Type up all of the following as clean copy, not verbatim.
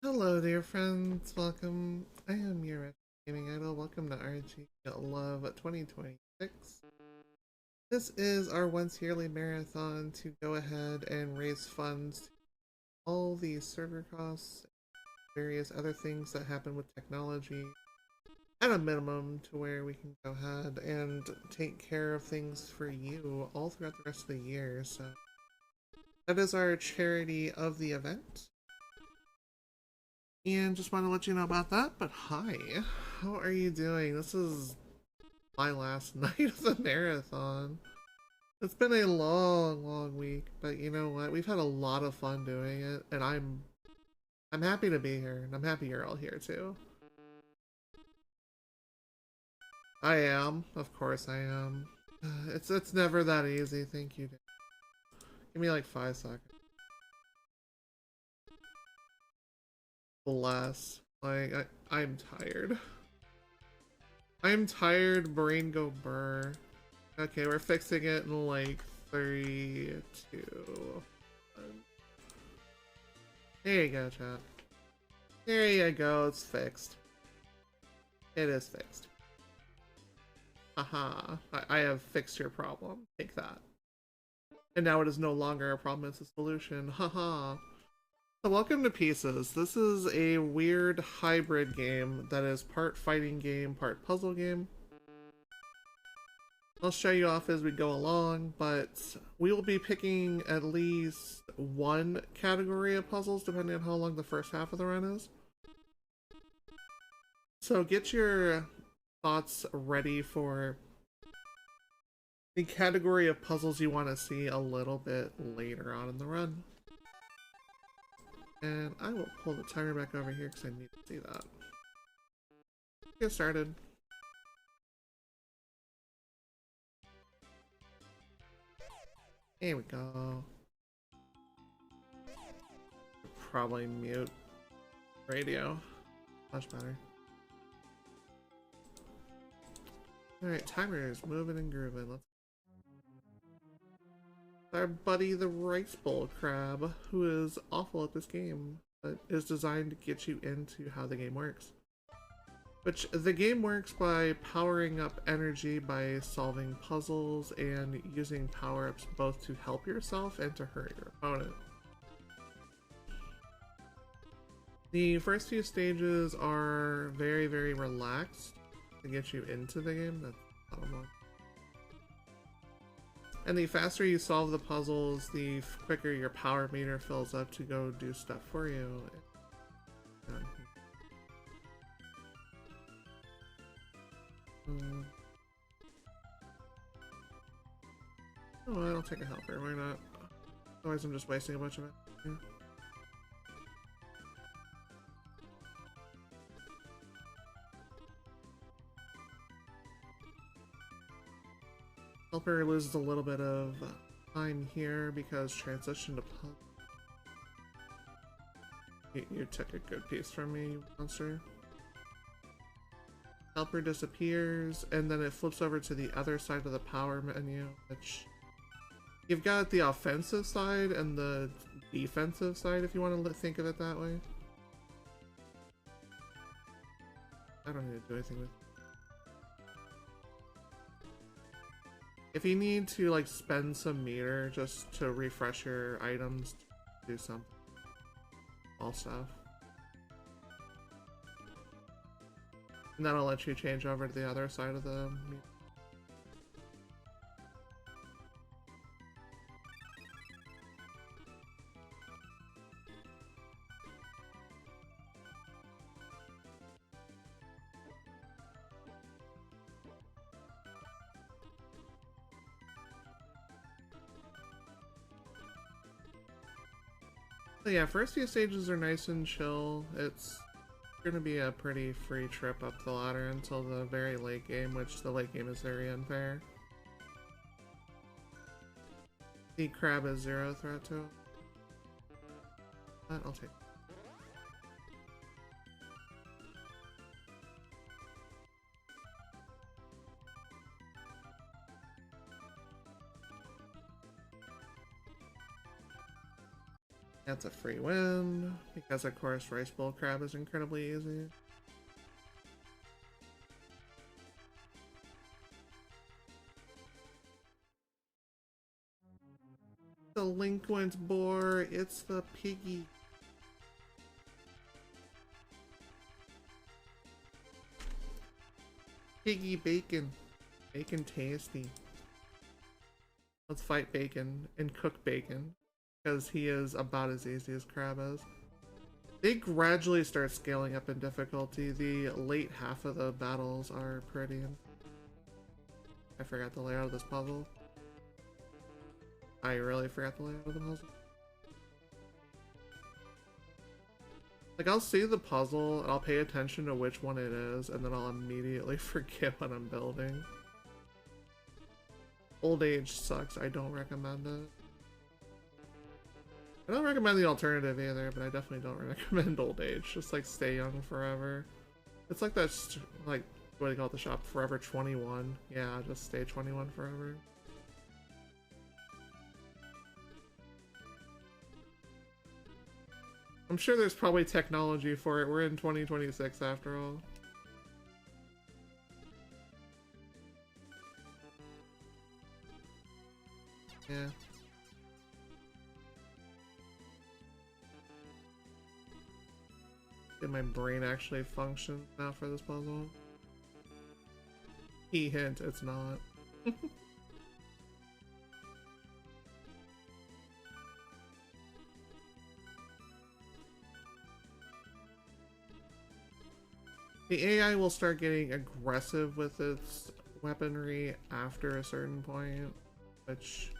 Hello, dear friends. Welcome. I am your Retro Gaming Idol. Welcome to RGL2026. This is our once yearly marathon to go ahead and raise funds to all the server costs, various other things that happen with technology, at a minimum to where we can go ahead and take care of things for you all throughout the rest of the year. So that is our charity of the event. And just want to let you know about that. But hi, how are you doing? This is my last night of the marathon. It's been a long week, but you know what? We've had a lot of fun doing it, and I'm happy to be here, and I'm happy you're all here too. I am, of course I am. It's never that easy. Thank you. Give me like 5 seconds. Bless. Like I'm tired. I'm tired. Brain go burr. Okay, we're fixing it in like 3, 2, 1. There you go, chat. There you go, it's fixed. It is fixed. Haha, I have fixed your problem. Take that. And now it is no longer a problem, it's a solution. Haha. So welcome to Pieces. This is a weird hybrid game that is part fighting game, part puzzle game. I'll show you off as we go along, but we will be picking at least one category of puzzles depending on how long the first half of the run is. So get your thoughts ready for the category of puzzles you want to see a little bit later on in the run. And I will pull the timer back over here because I need to see that. Get started. Here we go. Probably mute radio. Much better. Alright, timer is moving and grooving. Let's our buddy the rice bowl crab, who is awful at this game, but is designed to get you into how the game works. Which the game works by powering up energy by solving puzzles and using power-ups both to help yourself and to hurt your opponent. The first few stages are very relaxed to get you into the game. That's not. And the faster you solve the puzzles, the quicker your power meter fills up to go do stuff for you. Oh, I'll take a helper, why not? Otherwise I'm just wasting a bunch of it. Yeah. Helper loses a little bit of time here because transition to puzzle. You took a good piece from me, you monster. Helper disappears, and then it flips over to the other side of the power menu, which you've got the offensive side and the defensive side, if you want to think of it that way. I don't need to do anything with it. If you need to like spend some meter just to refresh your items, do something. All stuff. And that'll let you change over to the other side of the meter. So yeah, first few stages are nice and chill. It's gonna be a pretty free trip up the ladder until the very late game, which the late game is very unfair. The crab is 0 threat to him. But I'll take it. That's a free win, because of course Rice Bowl Crab is incredibly easy. Delinquent boar, it's the piggy. Piggy bacon. Bacon tasty. Let's fight bacon and cook bacon, because he is about as easy as crab is. They gradually start scaling up in difficulty. The late half of the battles are pretty. I forgot the layout of this puzzle. I really forgot the layout of the puzzle. Like, I'll see the puzzle, and I'll pay attention to which one it is, and then I'll immediately forget what I'm building. Old age sucks. I don't recommend it. I don't recommend the alternative either, but I definitely don't recommend old age. Just, like, stay young forever. It's like that, like, what do you call it, the shop? Forever 21. Yeah, just stay 21 forever. I'm sure there's probably technology for it. We're in 2026 after all. Yeah. Did my brain actually function now for this puzzle? Key hint, it's not. The AI will start getting aggressive with its weaponry after a certain point, which...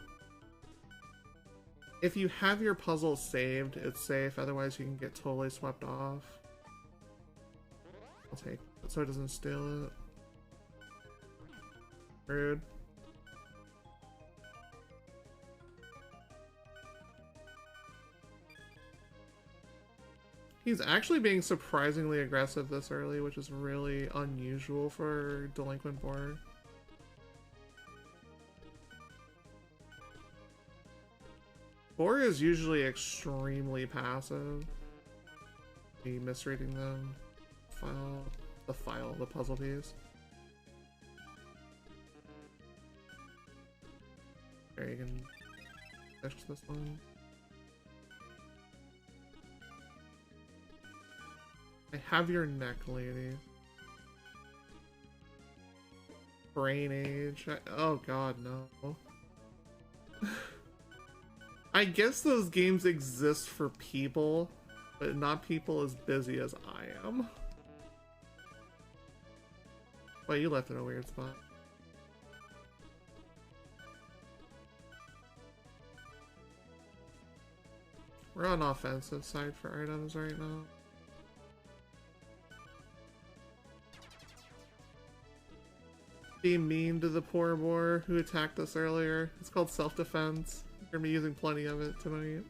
If you have your puzzle saved, it's safe, otherwise you can get totally swept off. I'll take it so it doesn't steal it. Rude. He's actually being surprisingly aggressive this early, which is really unusual for Delinquent Boar. Boar is usually extremely passive. Be misreading them. The puzzle piece. There, you can fix this one. I have your neck, lady. Brain age. Oh god, no. I guess those games exist for people, but not people as busy as I am. Well, you left in a weird spot. We're on offensive side for items right now. Be mean to the poor boar who attacked us earlier. It's called self-defense. You're gonna be using plenty of it tonight.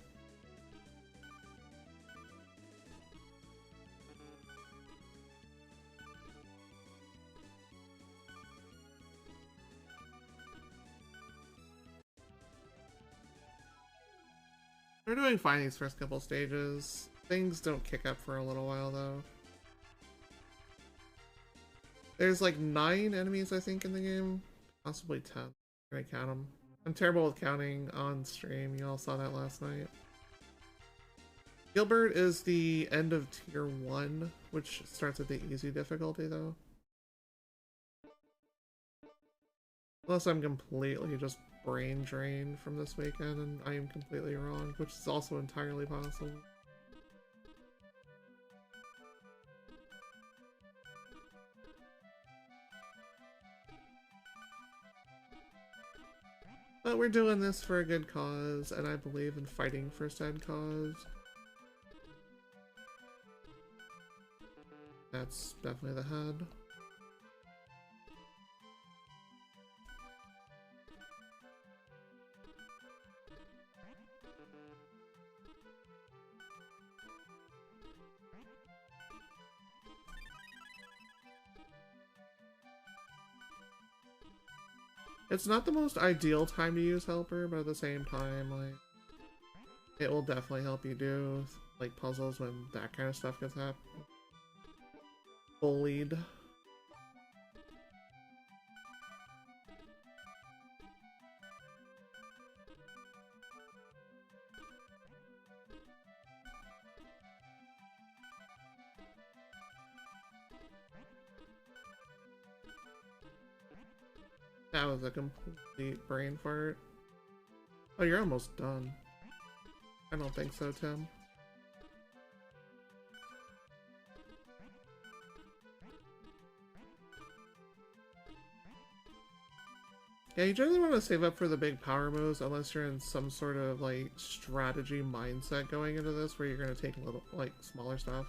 We're doing fine these first couple stages. Things don't kick up for a little while though. There's like 9 enemies I think in the game. Possibly 10. Can I count them? I'm terrible with counting on stream. You all saw that last night. Gilbert is the end of tier 1, which starts at the easy difficulty though. Unless I'm completely just brain drained from this weekend and I am completely wrong, which is also entirely possible. But we're doing this for a good cause, and I believe in fighting for said cause. That's definitely the head. It's not the most ideal time to use Helper, but at the same time, like... It will definitely help you do like puzzles when that kind of stuff gets happened. Bullied. That was a complete brain fart. Oh, you're almost done. I don't think so, Tim. Yeah, you generally want to save up for the big power moves unless you're in some sort of like strategy mindset going into this where you're going to take a little like smaller stuff.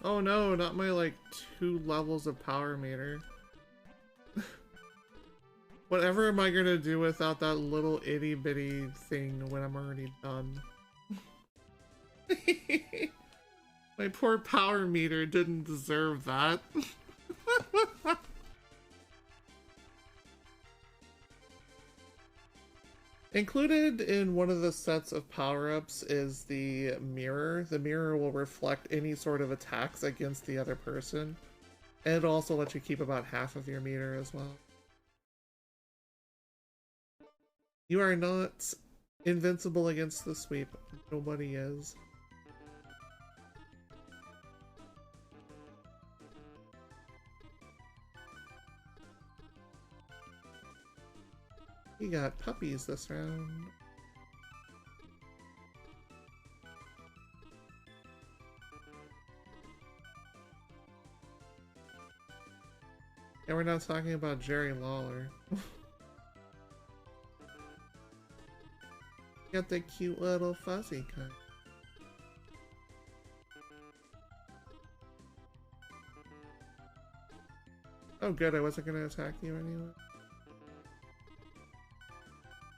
Oh no, not my like 2 levels of power meter. Whatever am I gonna do without that little itty bitty thing when I'm already done? My poor power meter didn't deserve that. Included in one of the sets of power-ups is the mirror. The mirror will reflect any sort of attacks against the other person. And it'll also let you keep about half of your meter as well. You are not invincible against the sweep. Nobody is. You got puppies this round. And we're not talking about Jerry Lawler. Got the cute little fuzzy kind. Oh good, I wasn't gonna attack you anyway.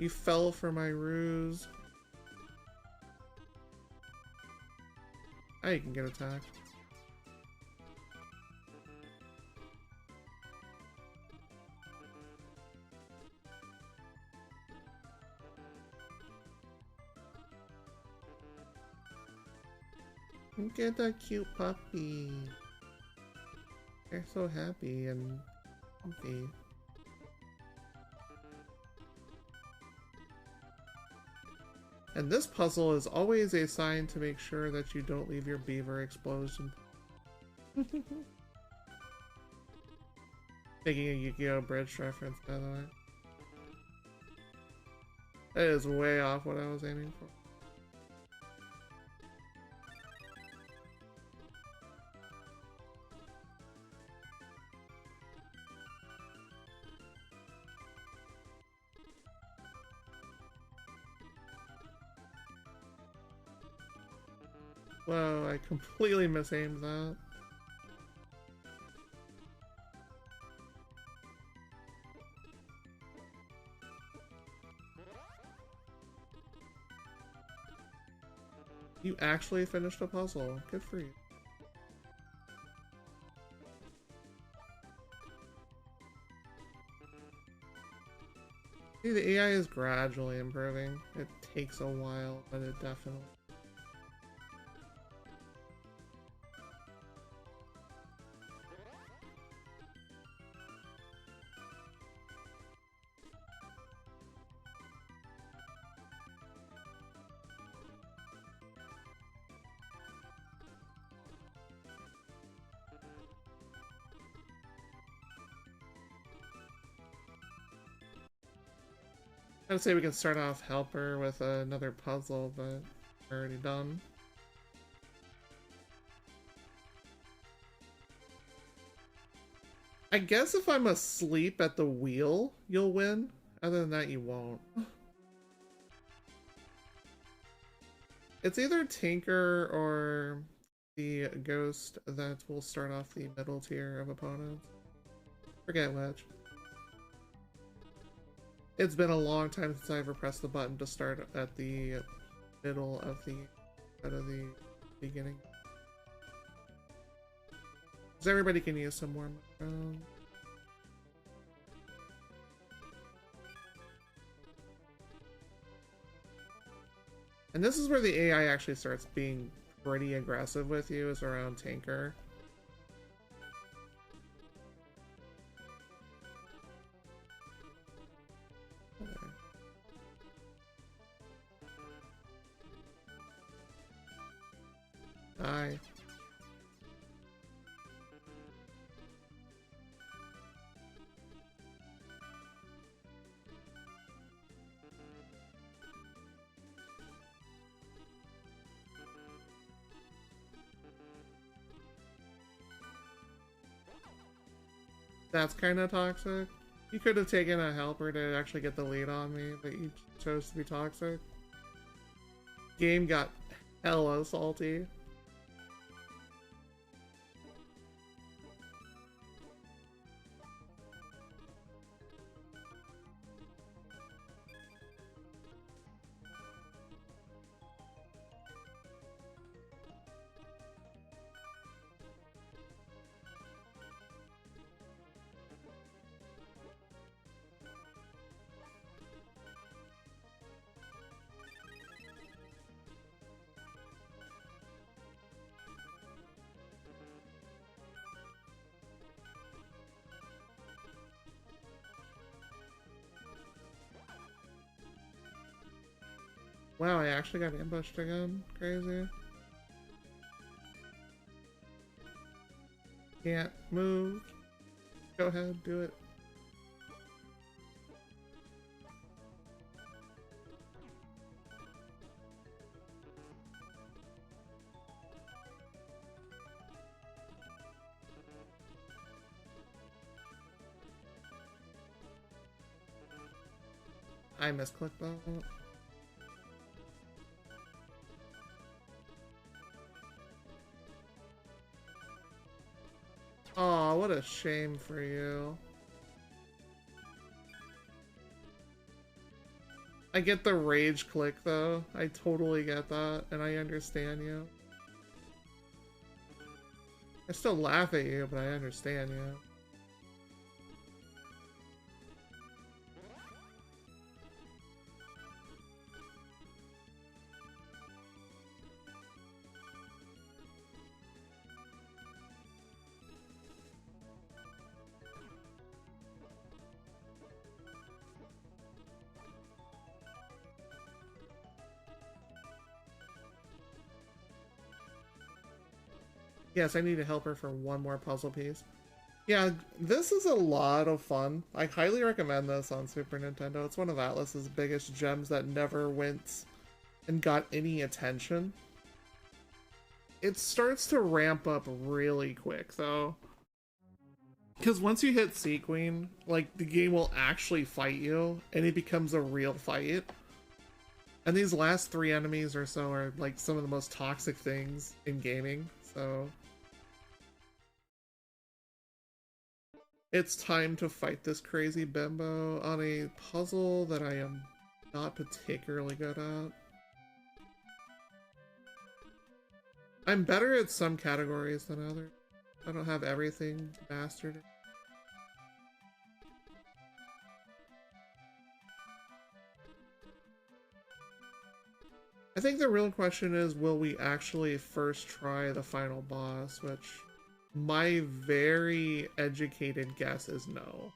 You fell for my ruse. Oh, you can get attacked. Look at that cute puppy. They're so happy and comfy. And this puzzle is always a sign to make sure that you don't leave your beaver exposed. Taking a Yu-Gi-Oh! Bridge reference, by the way. That is way off what I was aiming for. Whoa, I completely misaimed that. You actually finished a puzzle. Good for you. See, the AI is gradually improving. It takes a while, but it definitely... I'd say we can start off Helper with another puzzle, but we're already done. I guess if I'm asleep at the wheel, you'll win. Other than that, you won't. It's either Tinker or the ghost that will start off the middle tier of opponents. Forget which. It's been a long time since I ever pressed the button to start at the middle of the beginning. Because everybody can use some more. And this is where the AI actually starts being pretty aggressive with you, is around Tanker. Hi. That's kind of toxic. You could have taken a helper to actually get the lead on me, but you chose to be toxic. Game got hella salty. Wow, I actually got ambushed again. Crazy. Can't move. Go ahead, do it. I misclicked that. Aw, what a shame for you. I get the rage click though. I totally get that, and I understand you. I still laugh at you, but I understand you. Yes, I need a helper for one more puzzle piece. Yeah, this is a lot of fun. I highly recommend this on Super Nintendo. It's one of Atlus's biggest gems that never went and got any attention. It starts to ramp up really quick, though. Because once you hit Sea Queen, like, the game will actually fight you, and it becomes a real fight. And these last 3 enemies or so are, like, some of the most toxic things in gaming, so... It's time to fight this crazy bimbo on a puzzle that I am not particularly good at. I'm better at some categories than others. I don't have everything mastered. I think the real question is, will we actually first try the final boss, which my very educated guess is no.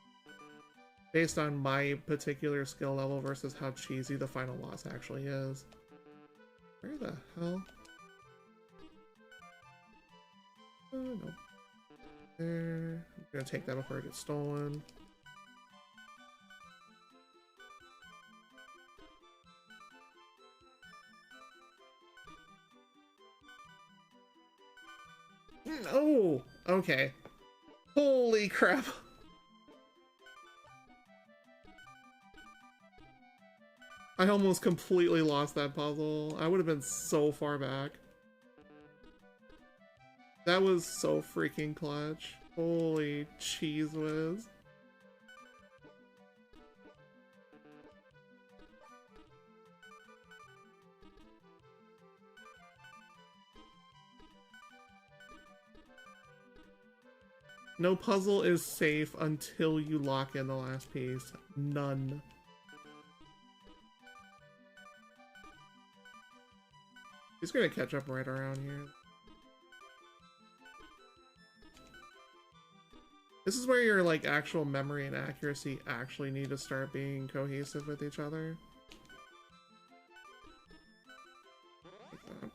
Based on my particular skill level versus how cheesy the final boss actually is. Where the hell? Oh, no. There. I'm gonna take that before it gets stolen. Oh, okay. Holy crap. I almost completely lost that puzzle. I would have been so far back. That was so freaking clutch. Holy cheese whiz. No puzzle is safe until you lock in the last piece. None. He's gonna catch up right around here. This is where your like actual memory and accuracy actually need to start being cohesive with each other. Like that.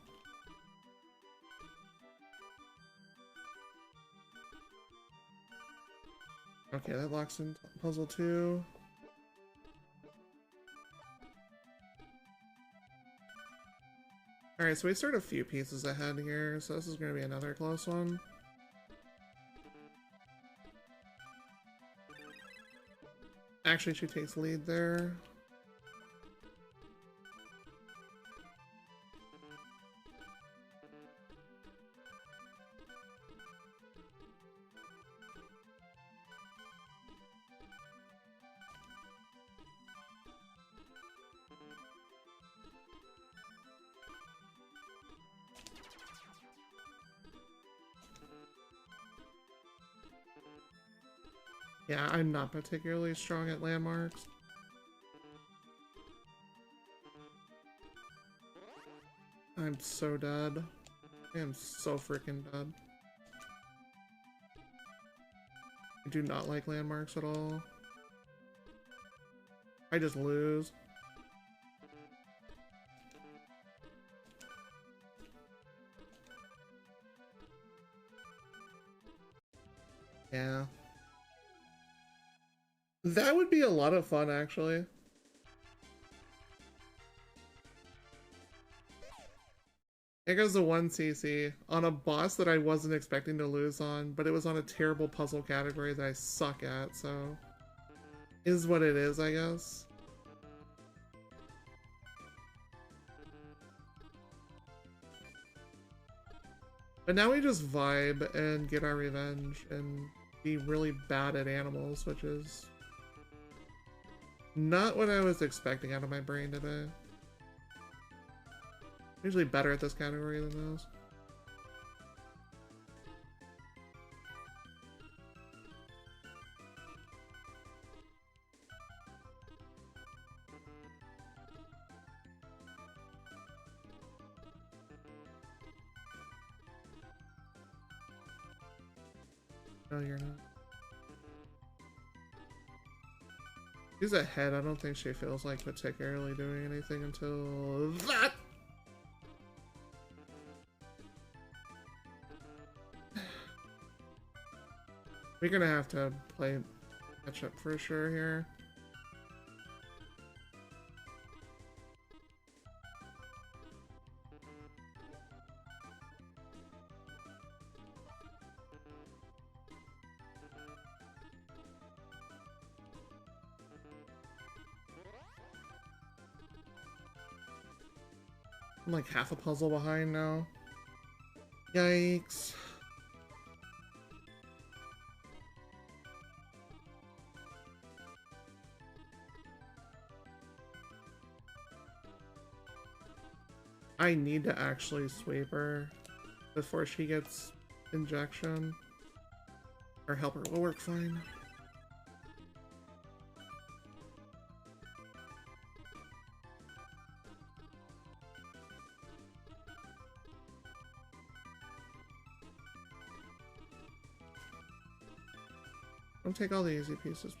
Okay, that locks in puzzle 2. Alright, so we start a few pieces ahead here, so this is going to be another close one. Actually, she takes lead there. Yeah, I'm not particularly strong at landmarks. I'm so dead. I am so freaking dead. I do not like landmarks at all. I just lose. Yeah. That would be a lot of fun, actually. Here goes the 1cc on a boss that I wasn't expecting to lose on, but it was on a terrible puzzle category that I suck at, so... is what it is, I guess. But now we just vibe and get our revenge and be really bad at animals, which is not what I was expecting out of my brain today. Usually better at this category than those. No, you're not. She's ahead. I don't think she feels like particularly doing anything until that. We're gonna have to play catch up for sure here. I'm like half a puzzle behind now. Yikes. I need to actually sweep her before she gets injection. Or help her will work fine. Don't take all the easy pieces.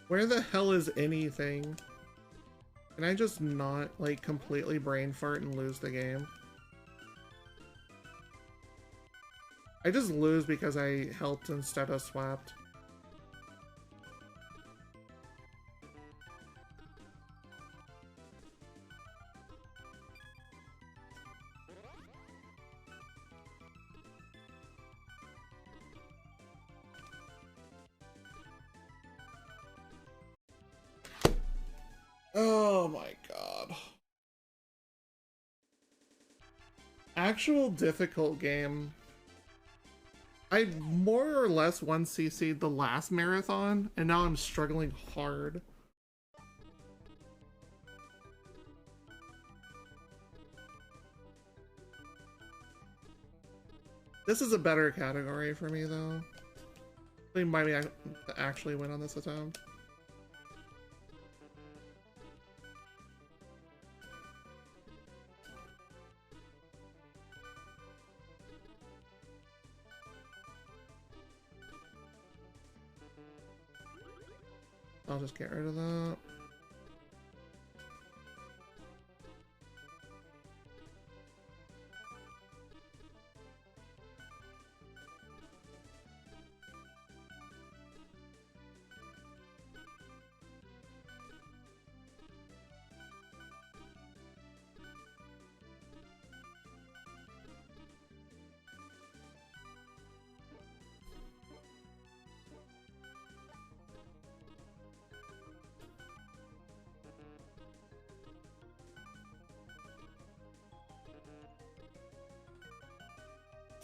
Where the hell is anything? Can I just not, like, completely brain fart and lose the game? I just lose because I helped instead of swapped. Oh my god. Actual difficult game. I more or less 1cc'd the last marathon, and now I'm struggling hard. This is a better category for me, though. I think might actually win on this attempt. I'll just get rid of that.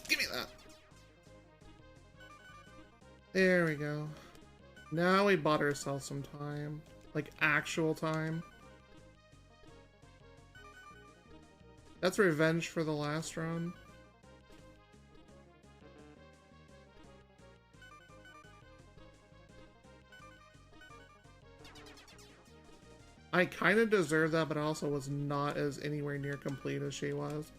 Give me that. There we go. Now we bought ourselves some time. Like, actual time. That's revenge for the last run. I kind of deserve that, but I also was not as anywhere near complete as she was.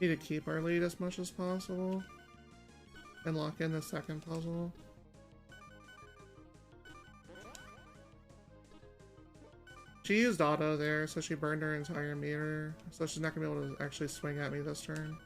Need to keep our lead as much as possible and lock in the second puzzle. She used auto there, so she burned her entire meter, so she's not gonna be able to actually swing at me this turn.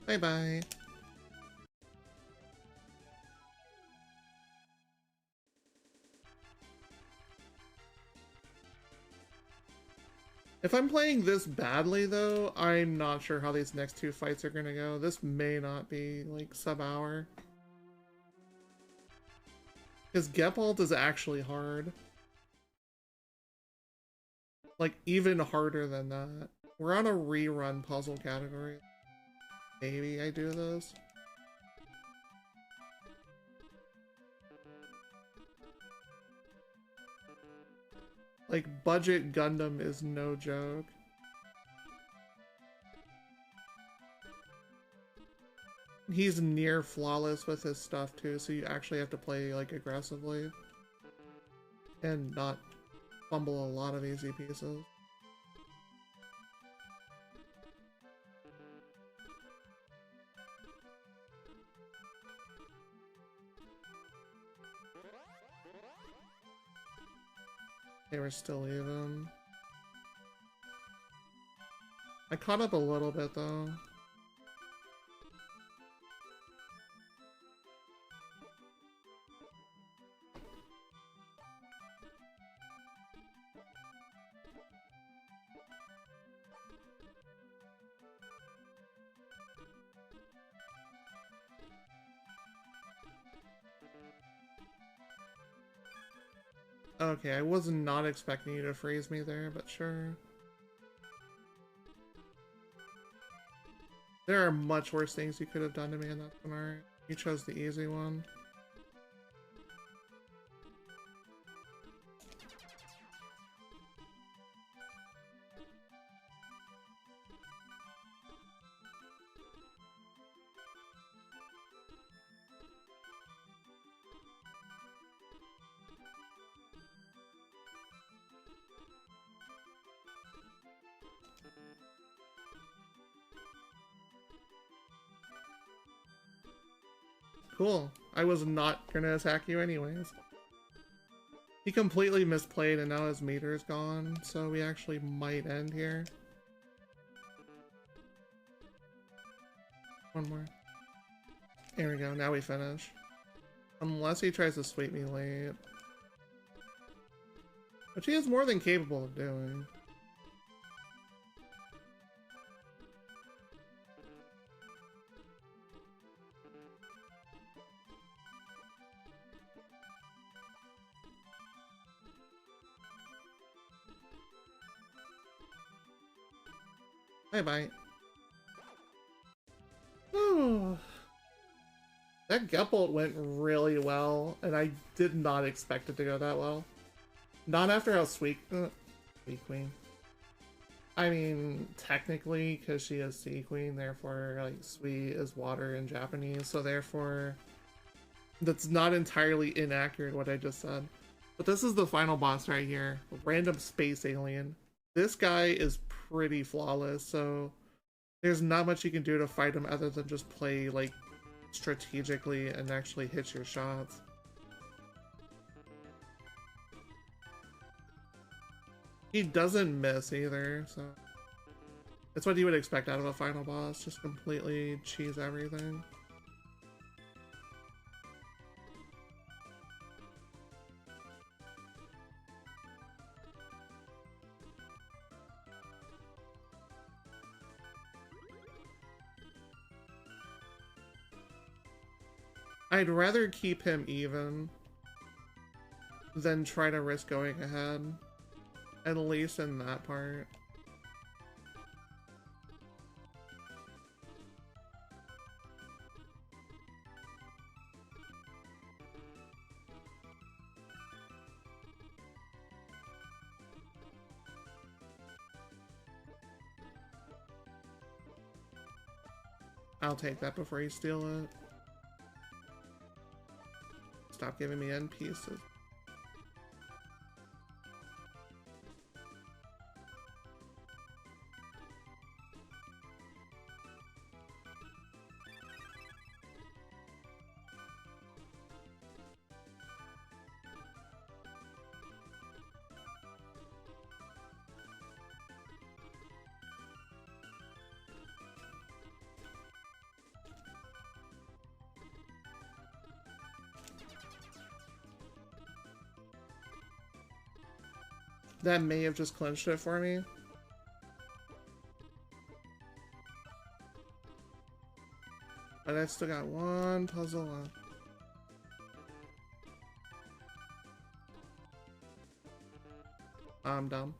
Bye-bye. If I'm playing this badly, though, I'm not sure how these next two fights are gonna go. This may not be, like, sub-hour. Because Gepalt is actually hard. Like, even harder than that. We're on a rerun puzzle category. Maybe I do this. Like, budget Gundam is no joke. He's near flawless with his stuff too, so you actually have to play, like, aggressively. And not fumble a lot of easy pieces. They were still even. I caught up a little bit though. Okay, I was not expecting you to freeze me there, but sure. There are much worse things you could have done to me in that scenario. You chose the easy one. Cool. I was not gonna attack you anyways. He completely misplayed and now his meter's gone, so we actually might end here. One more. There we go, now we finish. Unless he tries to sweep me late. Which he is more than capable of doing. Bye-bye. Oh. That Gepult went really well, and I did not expect it to go that well. Not after how Sweet Queen. I mean, technically, because she is Sea Queen, therefore, like, sweet is water in Japanese, so therefore, that's not entirely inaccurate what I just said. But this is the final boss right here. Random space alien. This guy is pretty flawless, so there's not much you can do to fight him other than just play, like, strategically and actually hit your shots. He doesn't miss either, so it's what you would expect out of a final boss, just completely cheese everything. I'd rather keep him even than try to risk going ahead, at least in that part. I'll take that before you steal it. Stop giving me end pieces. That may have just clinched it for me. But I still got one puzzle left. I'm dumb.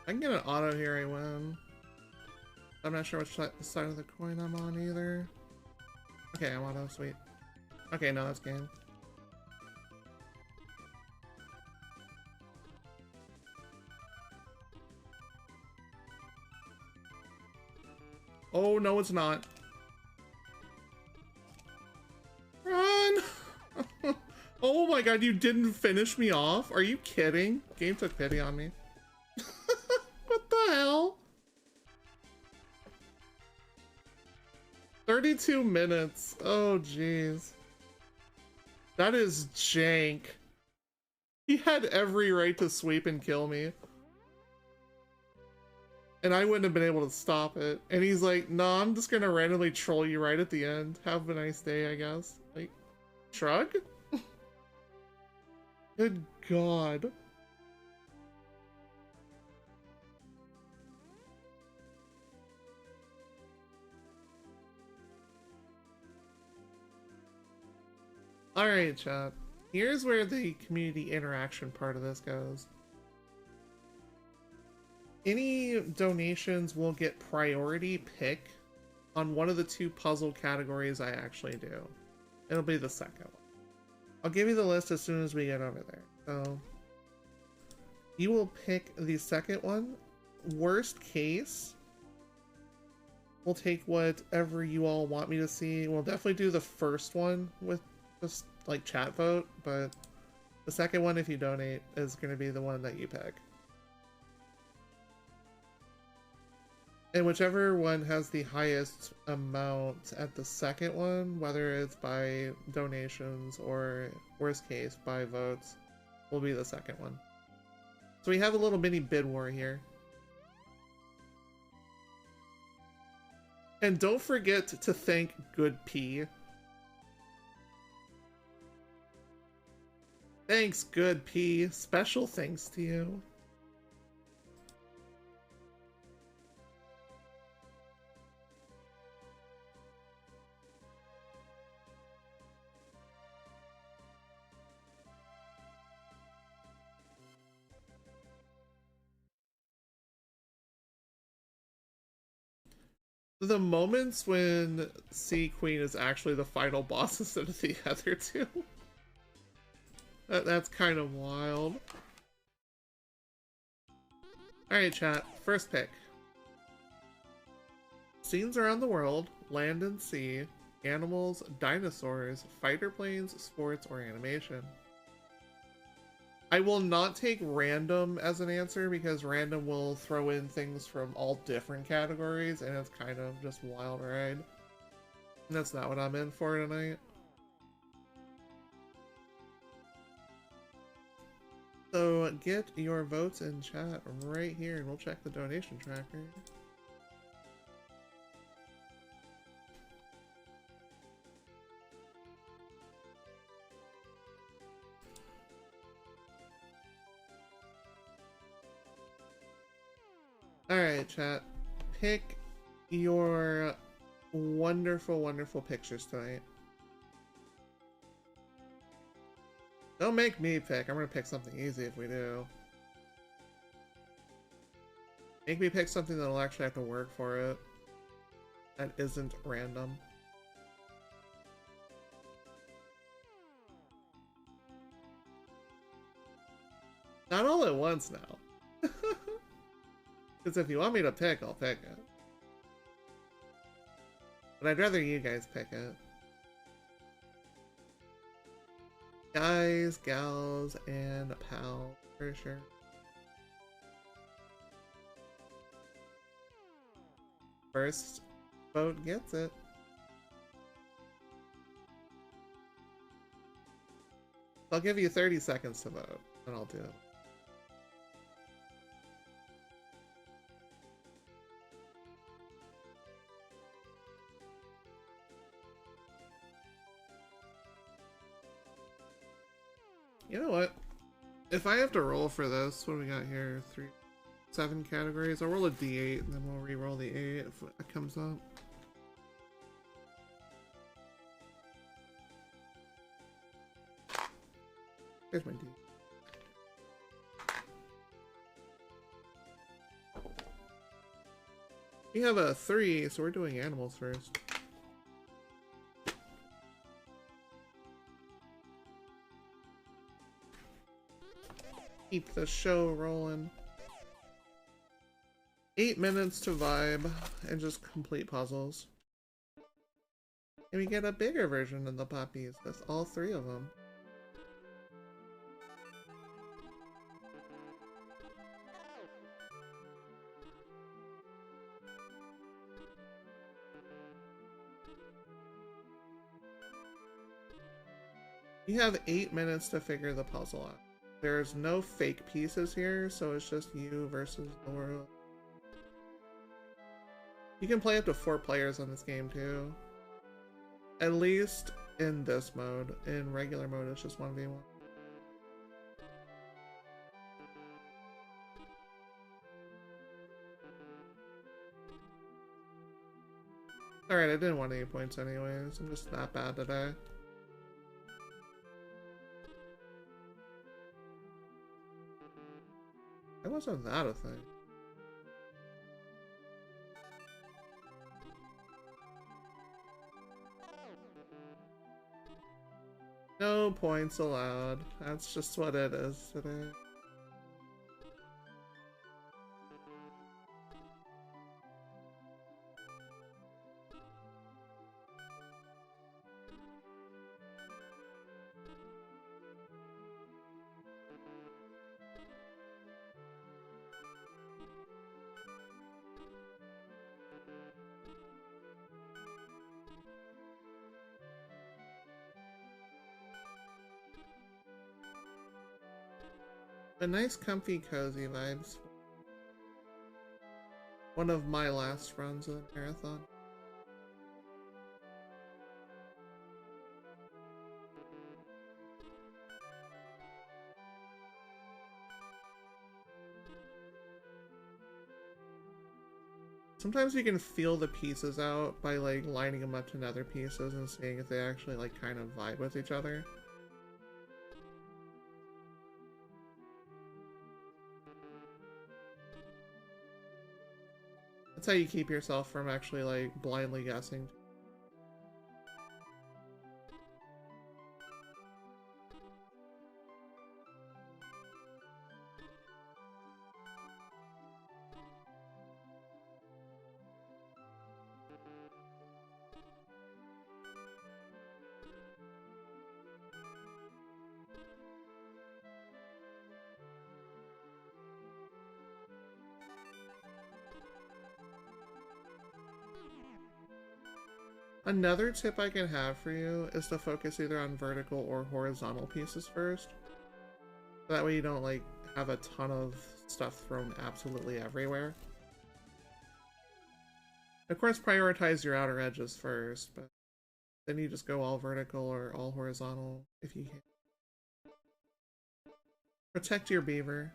I can get an auto here, I win. I'm not sure which side of the coin I'm on either. Okay, I'm auto, sweet. Okay, no, that's game. Oh, no, it's not. Run! Oh my god, you didn't finish me off? Are you kidding? Game took pity on me. What the hell? 32 minutes. Oh, jeez. That is jank. He had every right to sweep and kill me. And I wouldn't have been able to stop it. And he's like, nah, I'm just gonna randomly troll you right at the end. Have a nice day, I guess. Like, shrug? Good God. Alright, chat. Here's where the community interaction part of this goes. Any donations will get priority pick on one of the two puzzle categories I actually do. It'll be the second one. I'll give you the list as soon as we get over there. So, you will pick the second one. Worst case, we'll take whatever you all want me to see. We'll definitely do the first one with just like chat vote, but The second one, if you donate, is going to be the one that you pick. And whichever one has the highest amount at the second one, whether it's by donations or, worst case, by votes, will be the second one. So we have a little mini bid war here. And don't forget to thank Good P. Thanks, Good P. Special thanks to you. The moments when Sea Queen is actually the final boss instead of the other two. That's kind of wild. Alright, chat. First pick. Scenes around the world, land and sea, animals, dinosaurs, fighter planes, sports, or animation. I will not take random as an answer because random will throw in things from all different categories and it's kind of just wild ride. And that's not what I'm in for tonight. So get your votes in chat right here and we'll check the donation tracker. Alright, chat. Pick your wonderful, wonderful pictures tonight. Don't make me pick. I'm gonna pick something easy if we do. Make me pick something that'll actually have to work for it. That isn't random. Not all at once now. Because if you want me to pick, I'll pick it. But I'd rather you guys pick it. Guys, gals, and pals, for sure. First vote gets it. I'll give you 30 seconds to vote, and I'll do it. You know what? If I have to roll for this, what do we got here? 7 categories. I'll roll a d8 and then we'll re-roll the 8 if it comes up. Here's my d. We have a 3, so we're doing animals first. Keep the show rolling. 8 minutes to vibe and just complete puzzles. And we get a bigger version of the puppies with all 3 of them. You have 8 minutes to figure the puzzle out. There's no fake pieces here, so it's just you versus the world. You can play up to 4 players on this game too. At least in this mode. In regular mode, it's just 1v1. Alright, I didn't want any points anyways. I'm just that bad today. Why wasn't that a thing? No points allowed. That's just what it is today. But nice, comfy, cozy vibes. One of my last runs of the marathon. Sometimes you can feel the pieces out by like lining them up to nether pieces and seeing if they actually like kind of vibe with each other. That's how you keep yourself from actually like blindly guessing. Another tip I can have for you is to focus either on vertical or horizontal pieces first. That way you don't like have a ton of stuff thrown absolutely everywhere. Of course, prioritize your outer edges first, but then you just go all vertical or all horizontal if you can. Protect your beaver.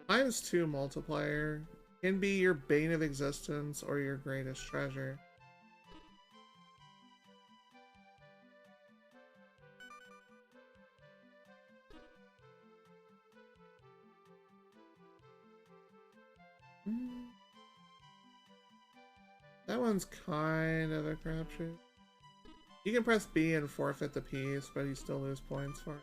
-2 multiplier can be your bane of existence or your greatest treasure. That one's kind of a crapshoot. You can press B and forfeit the piece, but you still lose points for it.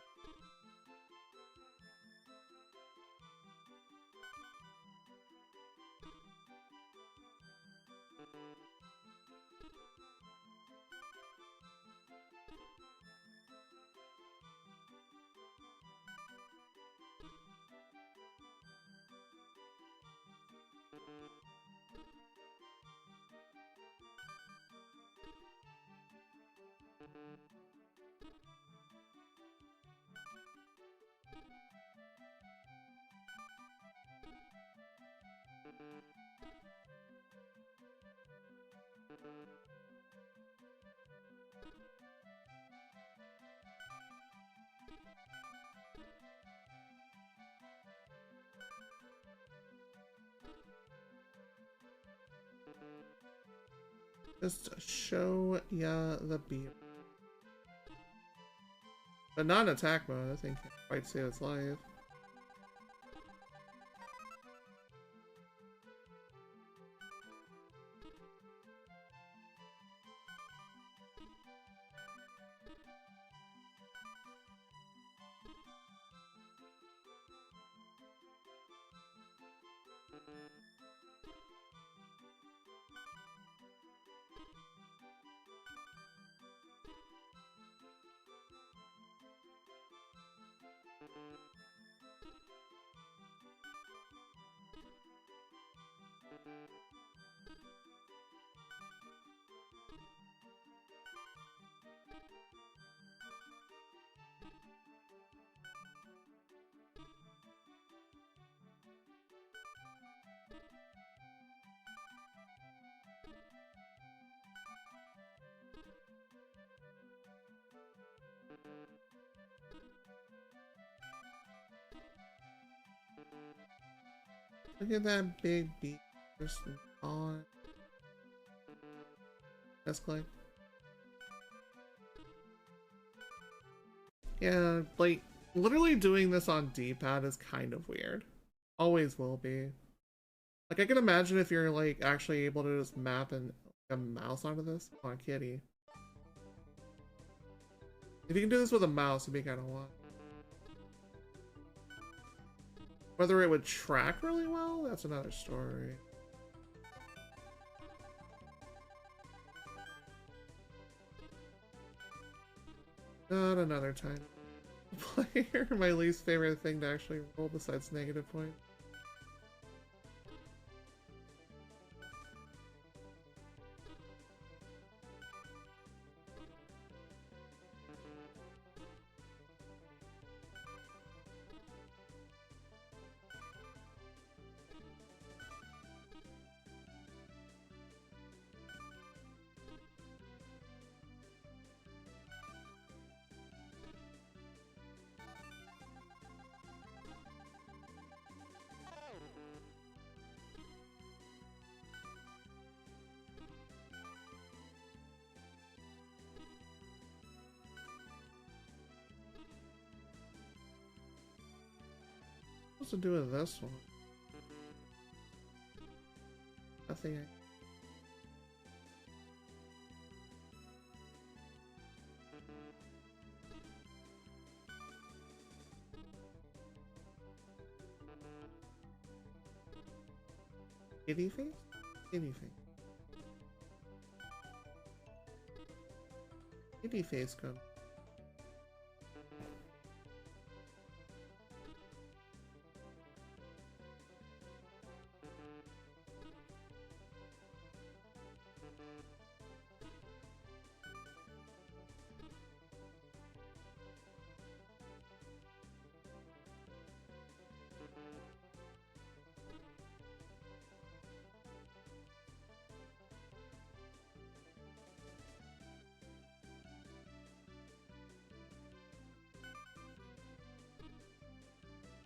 Just show ya the beam. But not in attack mode, I think it quite save its life. Look at that big beat just on. That's click. Yeah, like literally doing this on D-pad is kind of weird. Always will be. Like I can imagine if you're like actually able to just map a mouse onto this. Come on, kitty. If you can do this with a mouse, it'd be kind of wild. Whether it would track really well, that's another story. Not another time. Player, my least favorite thing to actually roll besides negative points. What's to do with this one? Nothing. Kitty face? Kitty face. Kitty face come.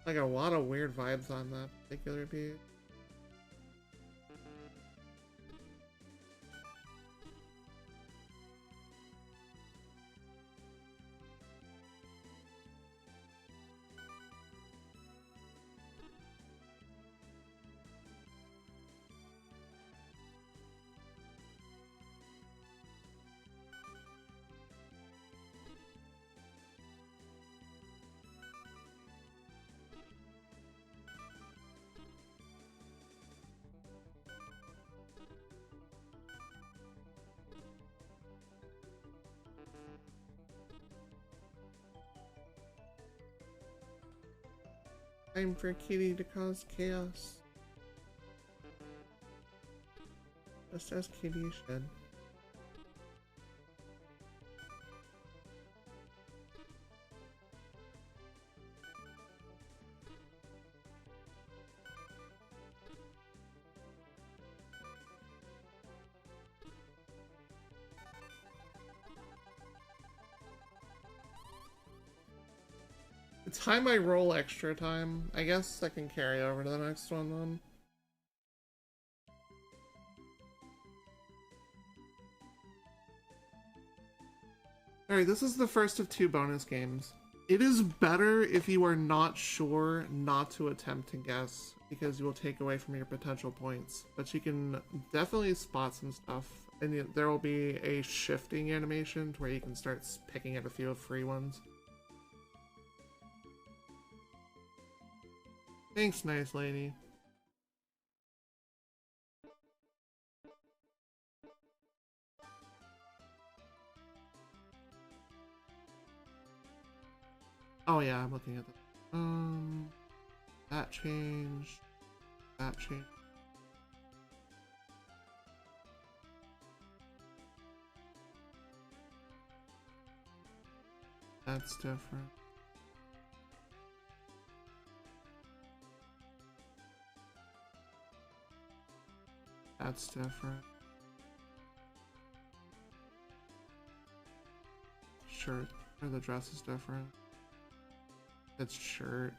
Like a lot of weird vibes on that particular piece. Time for Kitty to cause chaos. Just as Kitty should. The time I roll extra time, I guess I can carry over to the next one then. Alright, this is the first of 2 bonus games. It is better if you are not sure not to attempt to guess, because you will take away from your potential points. But you can definitely spot some stuff, and there will be a shifting animation to where you can start picking at a few free ones. Thanks, nice lady. Oh yeah, I'm looking at that. That changed. That changed. That's different. That's different. Shirt. Or the dress is different. It's shirt.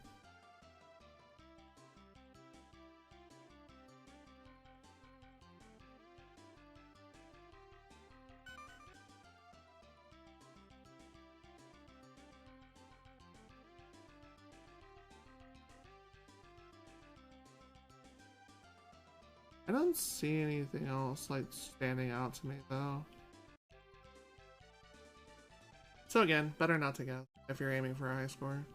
I don't see anything else like standing out to me though. So again, better not to guess if you're aiming for a high score.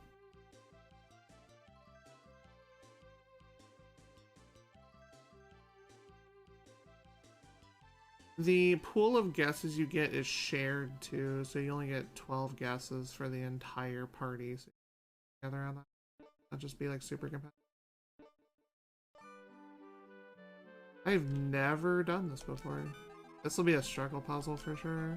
The pool of guesses you get is shared too, so you only get 12 guesses for the entire party. So together on that. I'll just be like super competitive. I've never done this before. This will be a struggle puzzle for sure.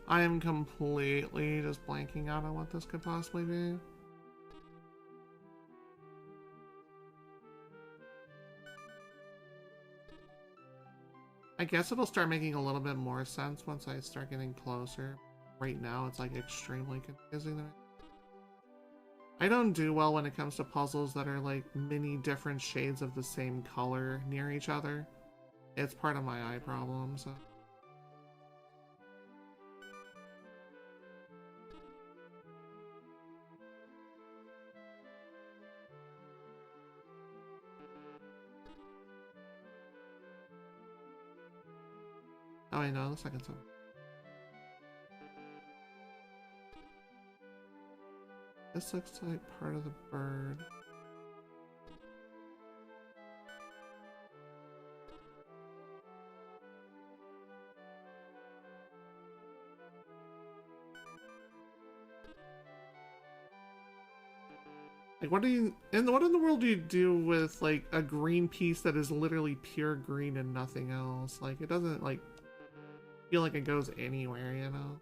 I am completely just blanking out on what this could possibly be. I guess it'll start making a little bit more sense once I start getting closer. Right now, it's like extremely confusing to me. I don't do well when it comes to puzzles that are like many different shades of the same color near each other. It's part of my eye problem, so. Oh, I know, the second one. This looks like part of the bird. Like, what in the world do you do with like a green piece that is literally pure green and nothing else? Like, it doesn't like feel like it goes anywhere, you know?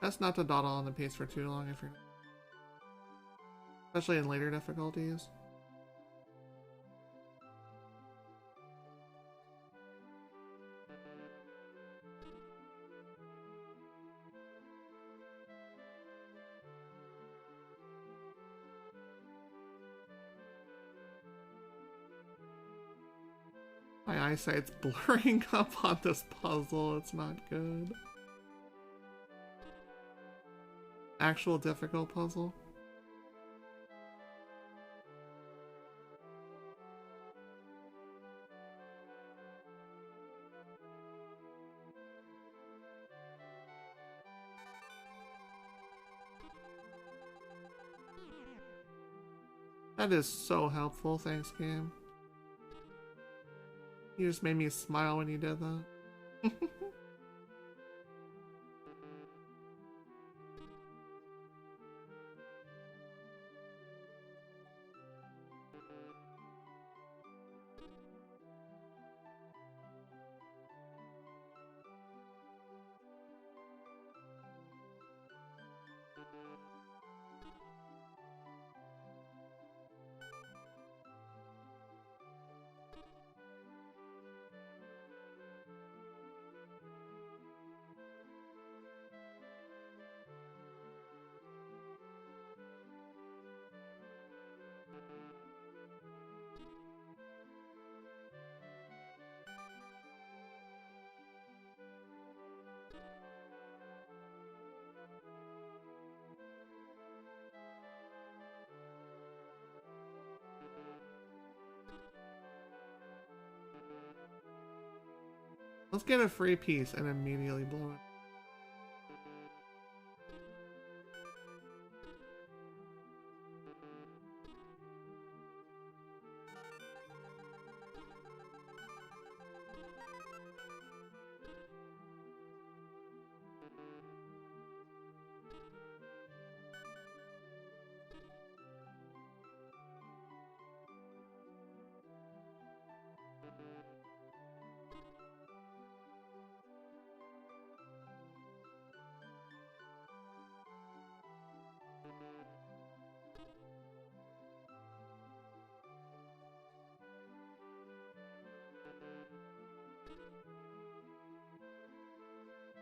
Best not to dawdle on the pace for too long if you're, especially in later difficulties. My eyesight's blurring up on this puzzle. It's not good. Actual difficult puzzle. That is so helpful, thanks game. You just made me smile when you did that. Let's get a free piece and immediately blow it.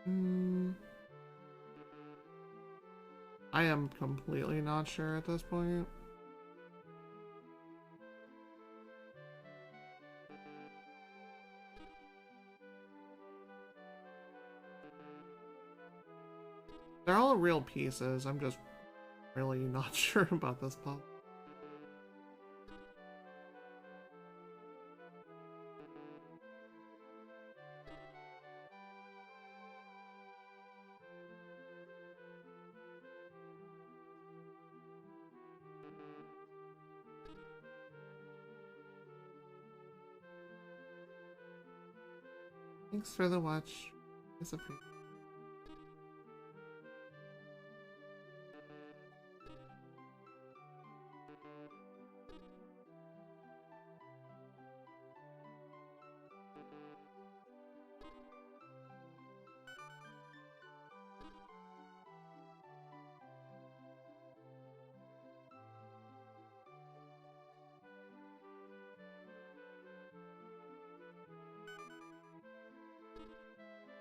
Mm, I am completely not sure at this point. They're all real pieces. I'm just really not sure about this puzzle. Thanks for the watch. It's a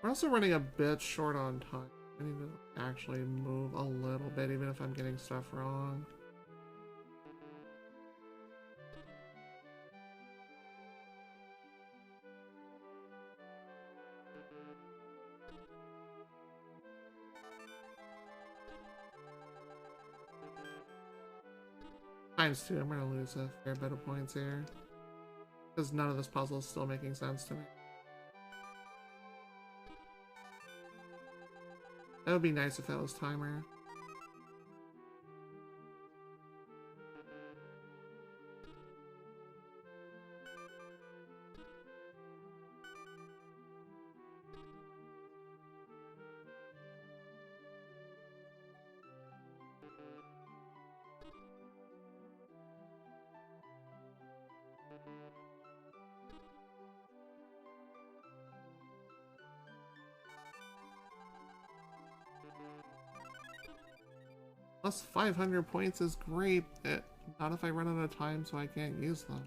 We're also running a bit short on time. I need to actually move a little bit, even if I'm getting stuff wrong. Times 2, I'm gonna lose a fair bit of points here. Because none of this puzzle is still making sense to me. That would be nice if that was timer. Plus 500 points is great. Not if I run out of time, so I can't use them.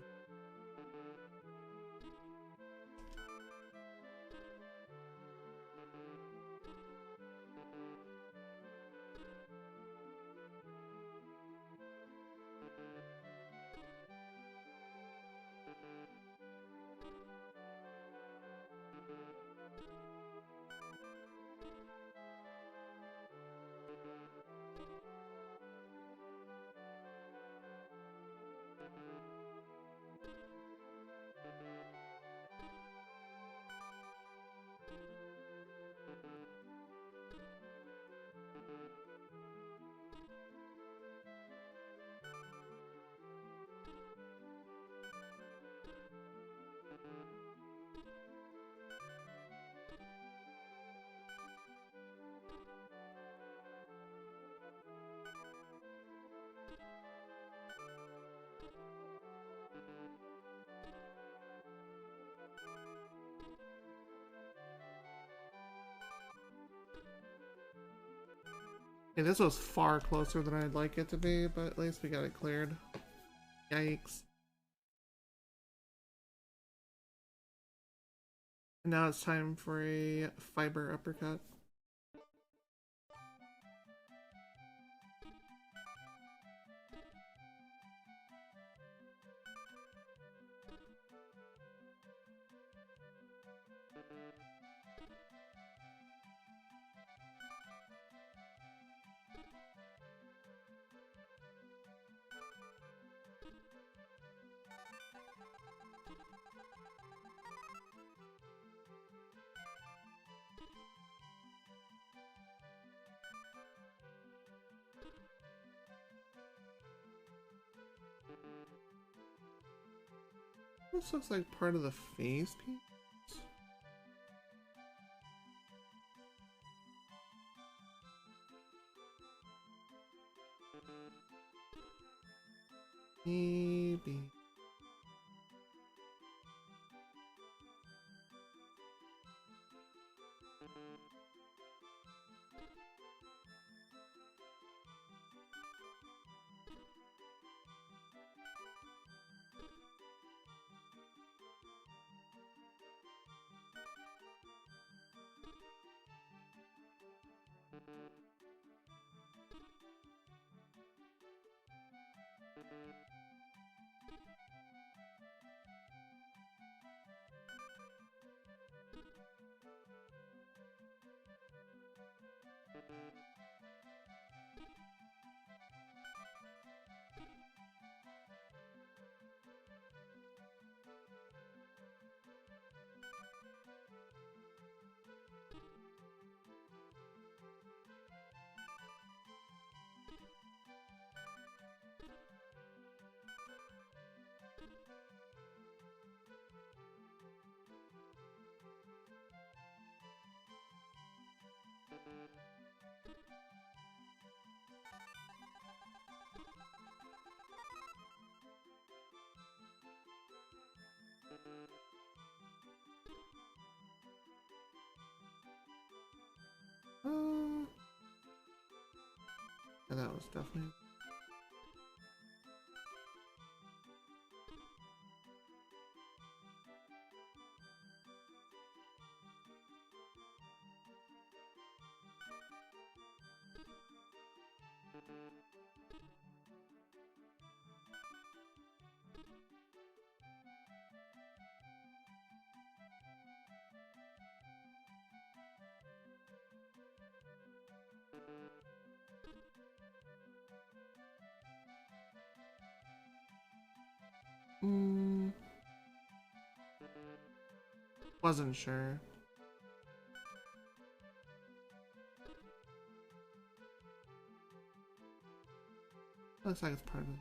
Okay, this was far closer than I'd like it to be, but at least we got it cleared. Yikes. And now it's time for a fiber uppercut. This looks like part of the face piece. Maybe. And that was definitely. Wasn't sure. Looks like it's part of it.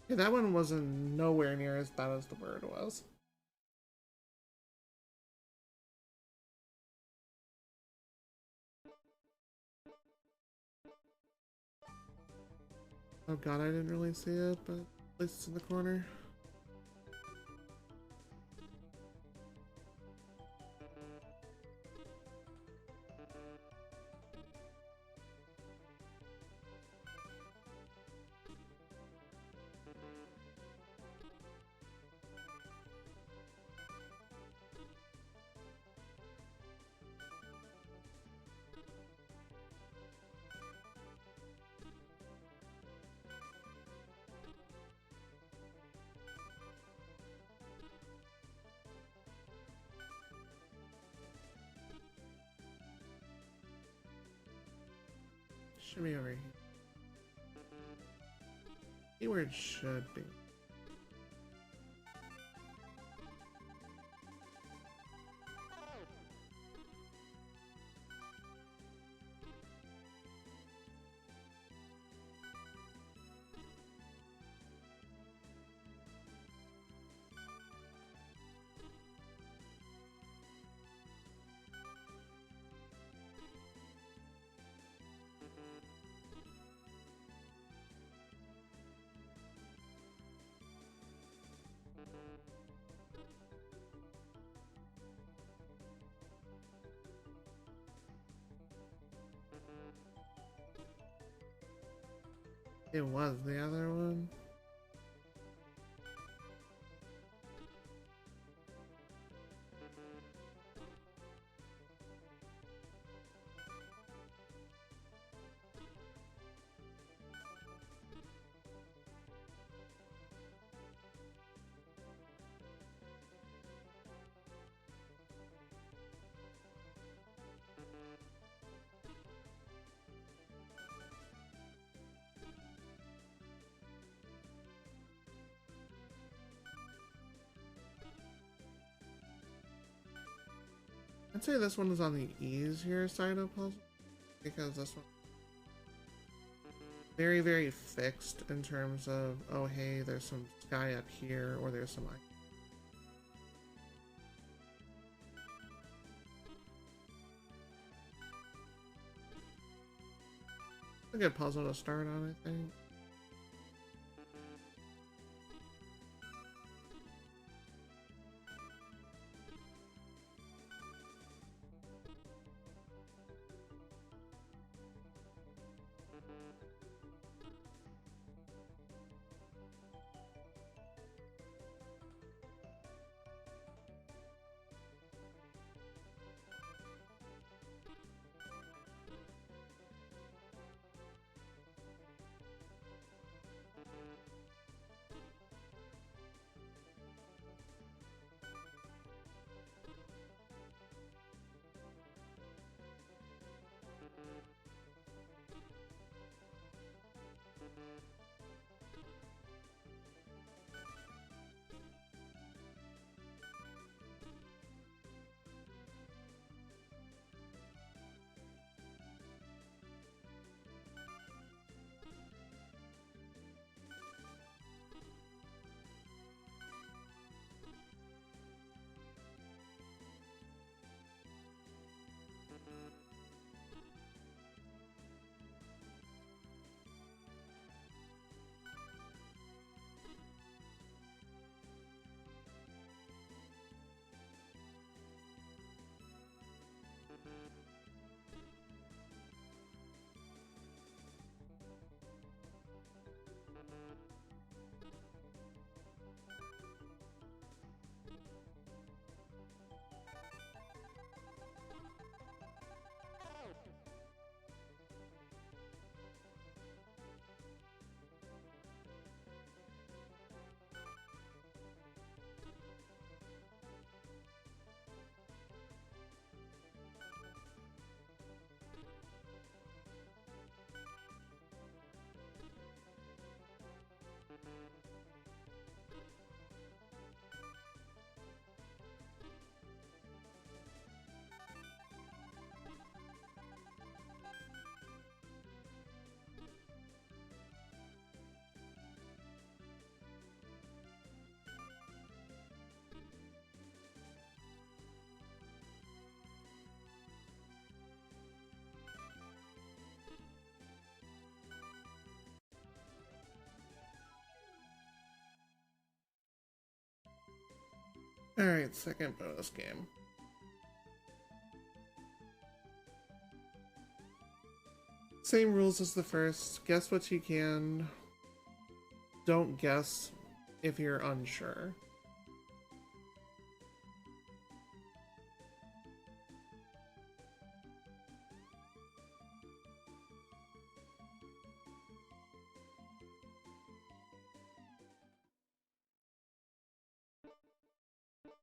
Yeah, that one wasn't nowhere near as bad as the bird was. Oh god, I didn't really see it, but at least it's in the corner. Should be over here. Keyword should be. It was the other one. I'd say this one is on the easier side of puzzle, because this one very, very fixed in terms of, oh hey, there's some sky up here, or there's some ice. A good puzzle to start on, I think. Alright, second bonus game. Same rules as the first. Guess what you can. Don't guess if you're unsure.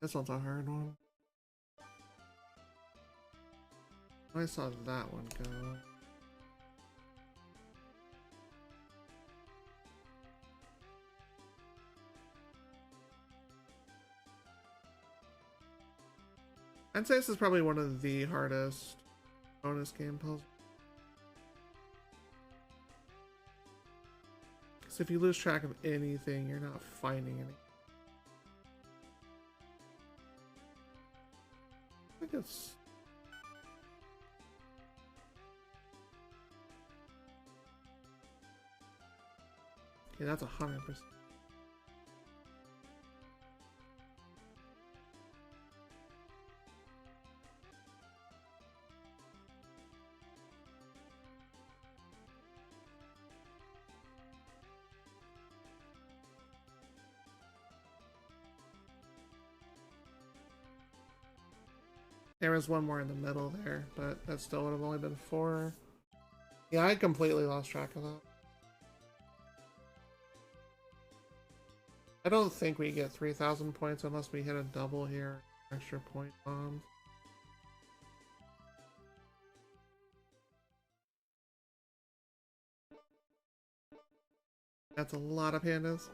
This one's a hard one. I saw that one go. I'd say this is probably one of the hardest bonus game puzzles. Because if you lose track of anything, you're not finding anything. I think it's... Okay, that's 100%. There was one more in the middle there, but that still would have only been 4. Yeah, I completely lost track of that. I don't think we get 3,000 points unless we hit a double here. Extra point bombs. That's a lot of pandas.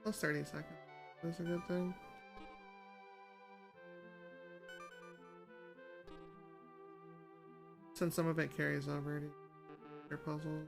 Plus 30 seconds. That's a good thing. Since some of it carries over to your puzzle.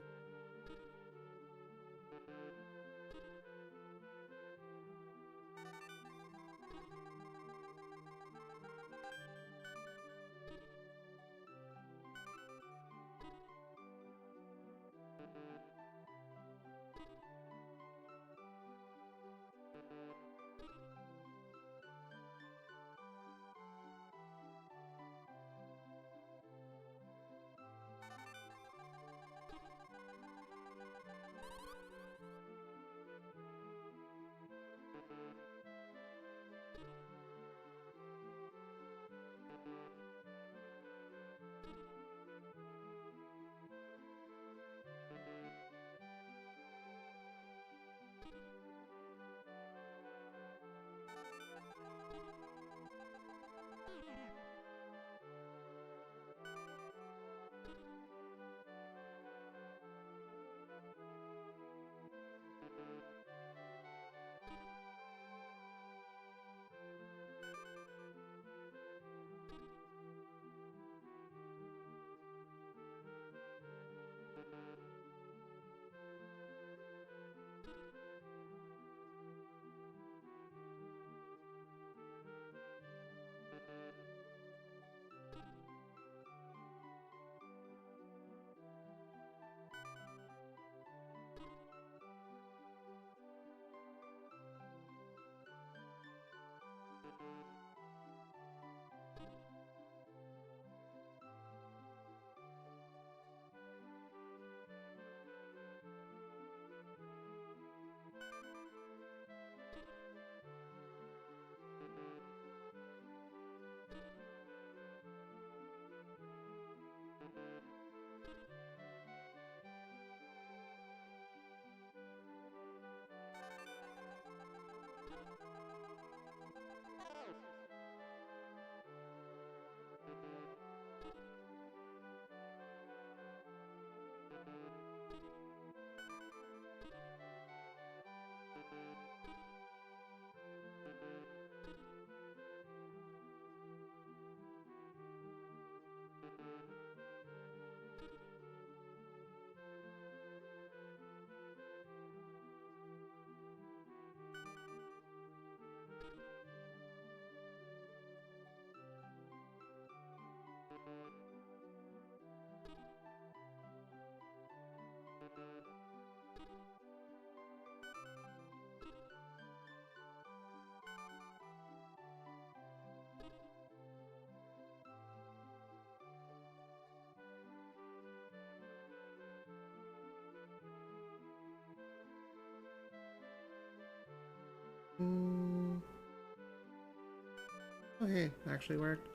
Mm. Oh hey, actually worked.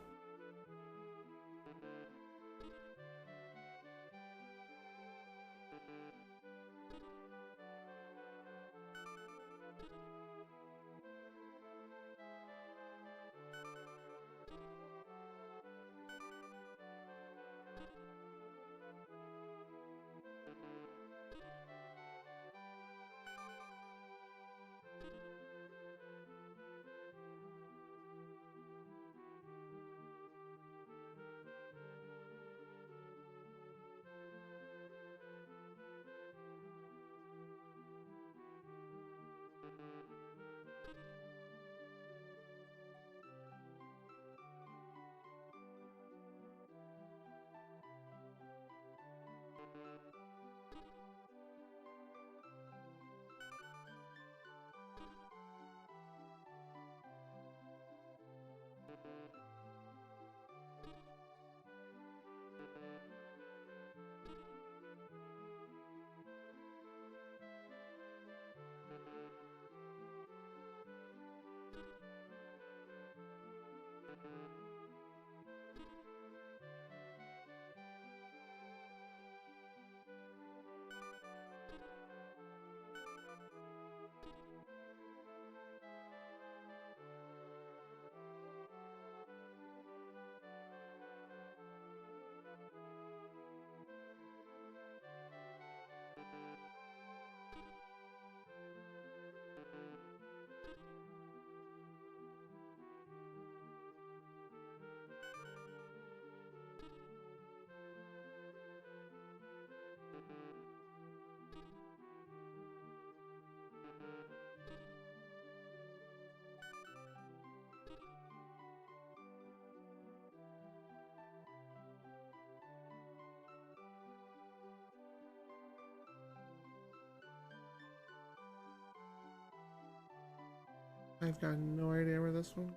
I've got no idea where this one.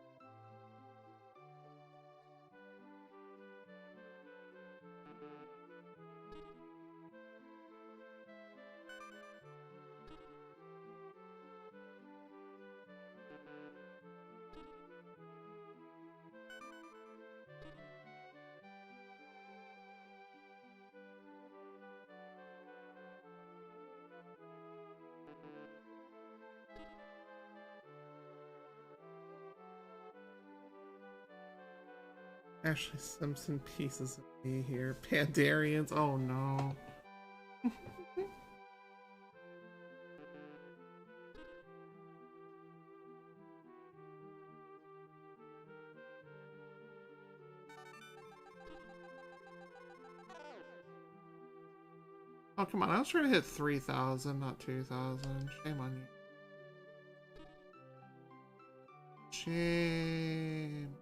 Ashley Simpson pieces of me here. Pandarians. Oh no. Oh come on! I was trying to hit 3,000, not 2,000. Shame on you. Shame.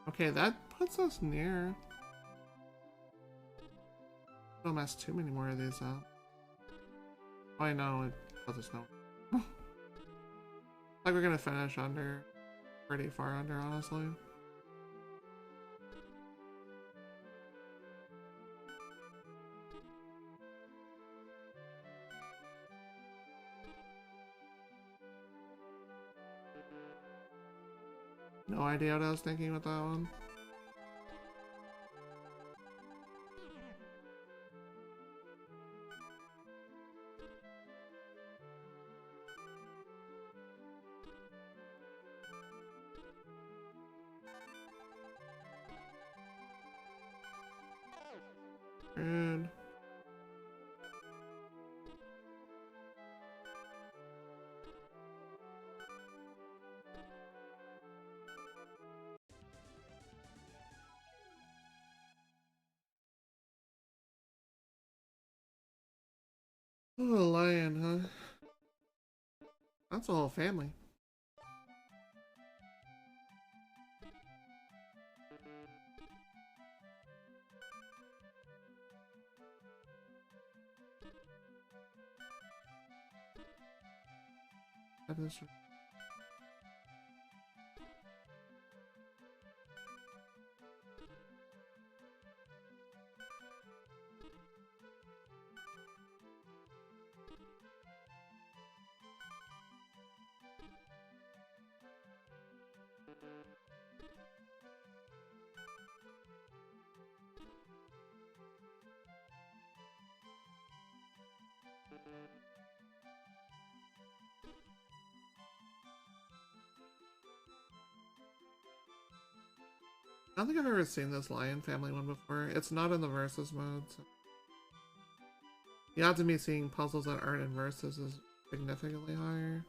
Okay, that puts us near. Don't mess too many more of these up. Oh, I know, it puts us no. Like we're gonna finish under. Pretty far under, honestly. No idea what I was thinking with that one. Rude. Oh, a lion, huh? That's a whole family. I don't think I've ever seen this lion family one before. It's not in the versus mode, so the odds of me seeing puzzles that aren't in versus is significantly higher.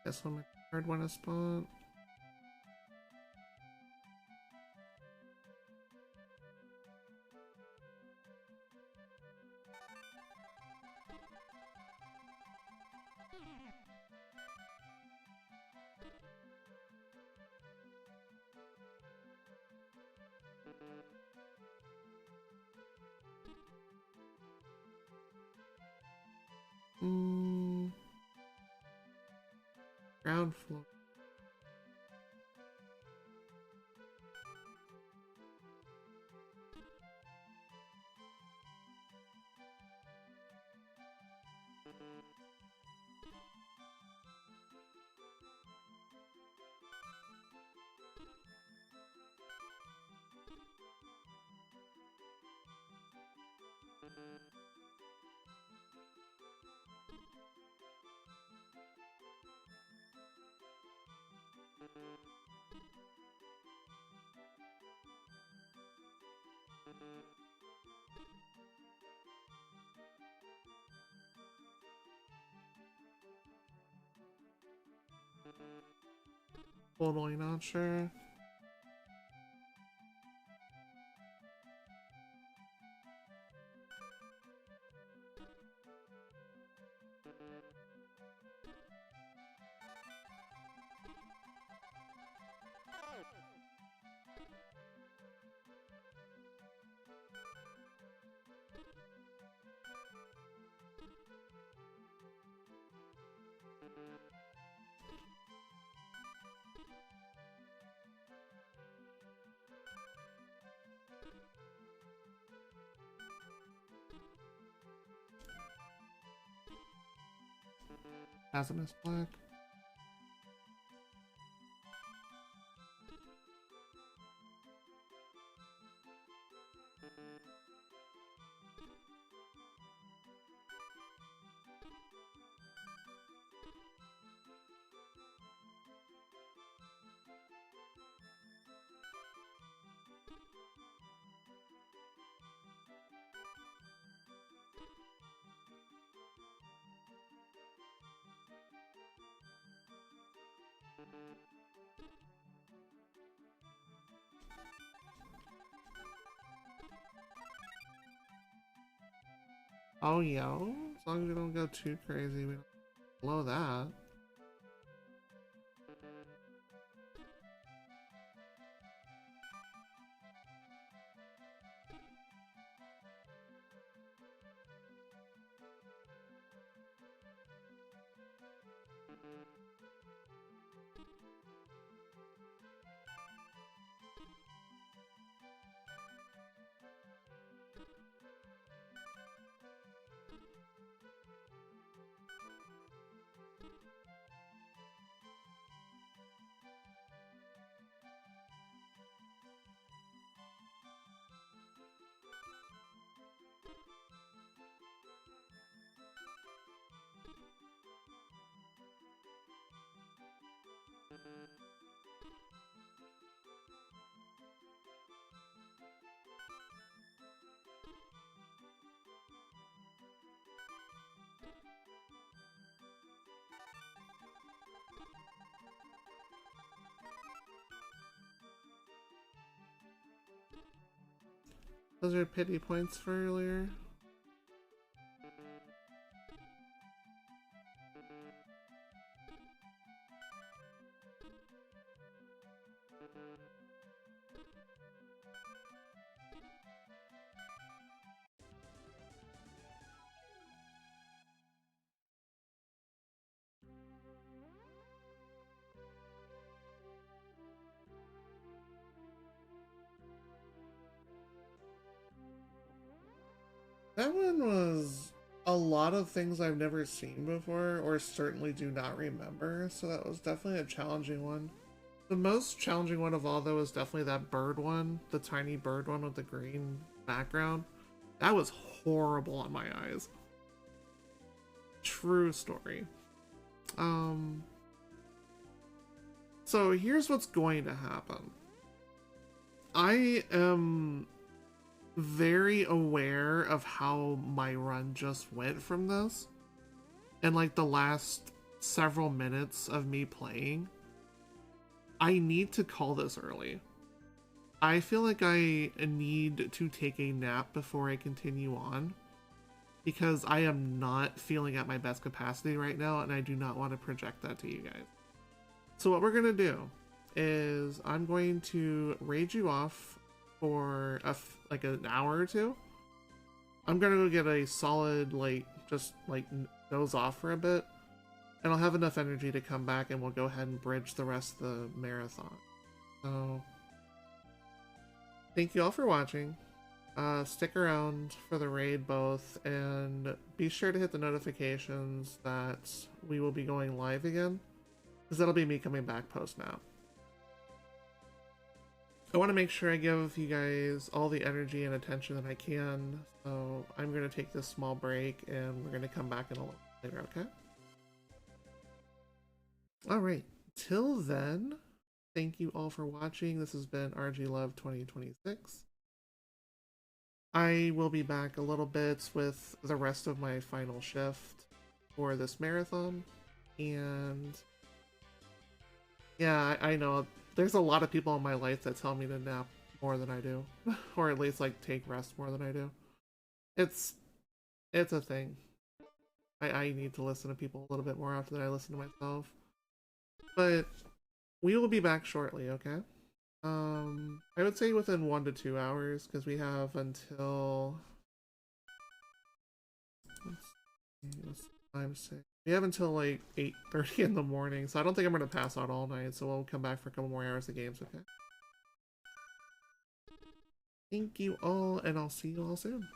Guess when my card won a spot. Ground floor. Totally not sure. Azimus Black. Oh, yo. As long as we don't go too crazy, we don't blow that. Those are pity points for earlier. That one was a lot of things I've never seen before, or certainly do not remember, so that was definitely a challenging one. The most challenging one of all, though, is definitely that bird one, the tiny bird one with the green background. That was horrible on my eyes. True story. So here's what's going to happen. I am very aware of how my run just went from this, and like the last several minutes of me playing. I need to call this early. I feel like I need to take a nap before I continue on, because I am not feeling at my best capacity right now, and I do not want to project that to you guys. So what we're gonna do is I'm going to raid you off for like an hour or two. I'm gonna go get a solid, like, just like doze off for a bit, and I'll have enough energy to come back and we'll go ahead and bridge the rest of the marathon. So thank you all for watching. Stick around for the raid both, and be sure to hit the notifications that we will be going live again, because that'll be me coming back post now. I want to make sure I give you guys all the energy and attention that I can, so I'm going to take this small break and we're going to come back in a little later, okay? Alright, till then, thank you all for watching. This has been RGL2026. I will be back a little bit with the rest of my final shift for this marathon, and yeah, I know there's a lot of people in my life that tell me to nap more than I do, or at least like take rest more than I do. It's a thing. I need to listen to people a little bit more often than I listen to myself. But we will be back shortly, okay? I would say within 1 to 2 hours, because we have until, let's see, what's the time say? We have until like 8:30 in the morning, so I don't think I'm gonna pass out all night, so we'll come back for a couple more hours of games, okay? Thank you all, and I'll see you all soon.